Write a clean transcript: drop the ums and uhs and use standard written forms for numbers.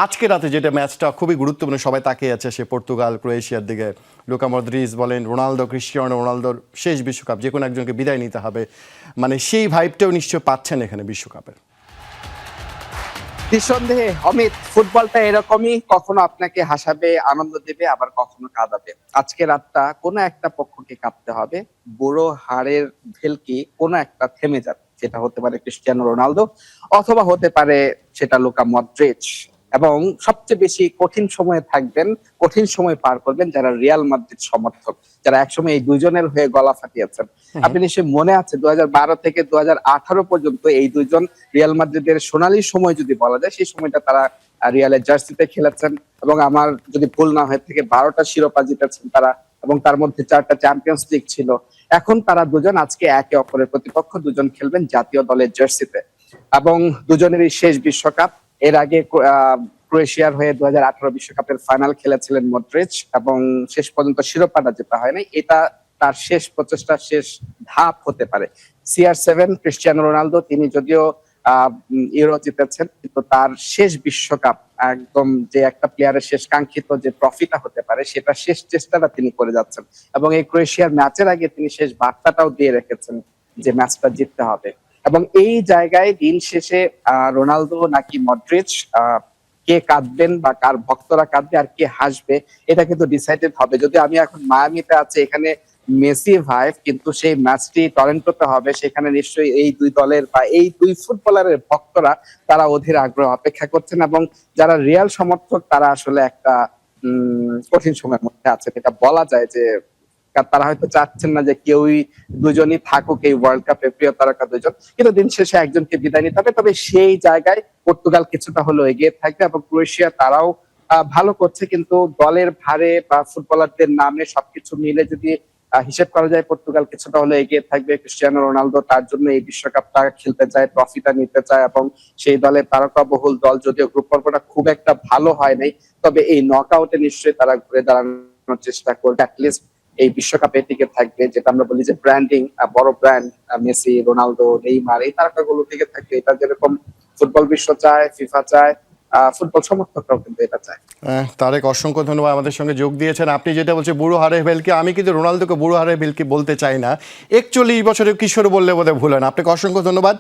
আজকে রাতে যেটা ম্যাচটা খুবই গুরুত্বপূর্ণ, সবাই তাকিয়ে আছে সে পর্তুগাল ক্রোয়েশিয়ার দিকে। লুকা মদ্রিচ বলেন, রোনালদো, ক্রিস্টিয়ানো রোনালদোর শেষ বিশ্বকাপ, যে কোনো একজনকে বিদায় নিতে হবে, মানে সেই ভাইবটাও নিশ্চয় পাচ্ছেন এখানে বিশ্বকাপের। নিঃসন্দেহে অমিত, ফুটবলটা এরকমই, কখনো আপনাকে হাসাবে, আনন্দ দেবে, আবার কখনো কাঁদাবে। আজকে রাতটা কোনো একটা পক্ষকে কাঁদতে হবে, বুড়ো হাড়ের ভেলকি কোনো একটা থেমে যাবে। সেটা হতে পারে ক্রিস্টিয়ানো রোনালদো, অথবা হতে পারে সেটা লুকা মদ্রিচ। এবং সবচেয়ে বেশি কঠিন সময়ে থাকবেন, কঠিন সময় পার করবেন যারা রিয়াল মাদ্রিদ সমর্থক, যারা একসময় এই দুইজনের হয়ে গলা ফাটিয়েছেন। আপনি নিশ্চয়ই মনে আছে 2012 থেকে 2018 পর্যন্ত এই দুইজন রিয়াল মাদ্রিদের সোনালী সময় যদি বলা যায়, সেই সময়টা তারা রিয়ালের জার্সিতে খেলেছেন। এবং আমার যদি ভুল না হয়ে থেকে 12টা শিরোপা জিতেছেন তারা, এবং তার মধ্যে 4টা চ্যাম্পিয়ন্স লিগ ছিল। এখন তারা দুজন আজকে একে অপরের প্রতিপক্ষ, দুজন খেলবেন জাতীয় দলের জার্সিতে। এবং দুজনেরই শেষ বিশ্বকাপ। এর আগে ক্রোয়েশিয়ার হয়ে 2018 বিশ্বকাপের ফাইনাল খেলেছিলেন মডরিচ, এবং শেষ পর্যন্ত শিরোপাটা জেতা হয়নি। এটা তার শেষ প্রচেষ্টা, শেষ ধাপ হতে পারে। CR7 ক্রিস্টিয়ানো রোনালদো, তিনি যদিও ইউরো জিতেছেন, কিন্তু তার শেষ বিশ্বকাপ, একদম যে একটা প্লেয়ারের শেষ কাঙ্ক্ষিত যে ট্রফিটা হতে পারে, সেটা শেষ চেষ্টাটা তিনি করে যাচ্ছেন। এবং এই ক্রোয়েশিয়ার ম্যাচের আগে তিনি শেষ বার্তাটাও দিয়ে রেখেছেন যে ম্যাচটা জিততে হবে। এবং এই জায়গায় দিন শেষে রোনালদো নাকি মডরিচ, কে কাঁদবেন বা কার ভক্তরা কাঁদবে আর কে হাসবে, এটা কিন্তু ডিসাইডেড হবে। যদি আমি এখন মায়ামিতে আছি, এখানে মেসি ভাইভ, কিন্তু সেই ম্যাচটি টরন্টোতে হবে, সেখানে নিশ্চয়ই এই দুই দলের বা এই দুই ফুটবলারের ভক্তরা তারা অধীর আগ্রহ অপেক্ষা করছেন। এবং যারা রিয়াল সমর্থক তারা আসলে একটা কঠিন সময়ের মধ্যে আছে, এটা বলা যায় যে তারা হয়তো চাচ্ছেন না যে কেউই, দুজনই থাকুক এই ওয়ার্ল্ড কাপে, প্রিয় তারকা দুজন, কিন্তু দিন শেষে একজনকে বিদায় নিতে হবে। তবে সেই জায়গায় পর্তুগাল কিছুটা হলেও এগিয়ে থাকবে, এবং ক্রোয়েশিয়া তারাও ভালো করছে, কিন্তু দলের ভারে বা ফুটবলারদের নামে সবকিছু মিলে যদি হিসেব করা যায়, পর্তুগাল কিছুটা হলে এগিয়ে থাকবে। ক্রিস্টিয়ানো রোনালদো তার জন্য এই বিশ্বকাপটা খেলতে চায়, ট্রফিটা নিতে চায়, এবং সেই দলের তারকাবহুল দল, যদিও গ্রুপ পর্বটা খুব একটা ভালো হয় নাই, তবে এই নকআউটে নিশ্চয়ই তারা ঘুরে দাঁড়ানোর চেষ্টা করবে। অ্যাটলিস্ট এই বিশ্বকাপে টিকে থাকবে, যেটা আমরা বলি যে ব্র্যান্ডিং, বড় ব্র্যান্ড, মেসি, রোনালদো, নেইমার, এই তারকাগুলো টিকে থাকবে। এটা যেরকম ফুটবল বিশ্ব চায়, ফিফা চায়, ফুটবল সমর্থকরাও কিন্তু এটা চায়। তারেক, অসংখ্য ধন্যবাদ আমাদের সঙ্গে যোগ দিয়েছেন। আপনি যেটা বলছেন বুড়ো হারে ভেলকি, আমি কিন্তু রোনালদোকে বুড়ো হারে ভেলকি বলতে চাই না। 41 বছরের কিশোর বললে বোধহয় ভুল হয় না। আপনাকে অসংখ্য ধন্যবাদ।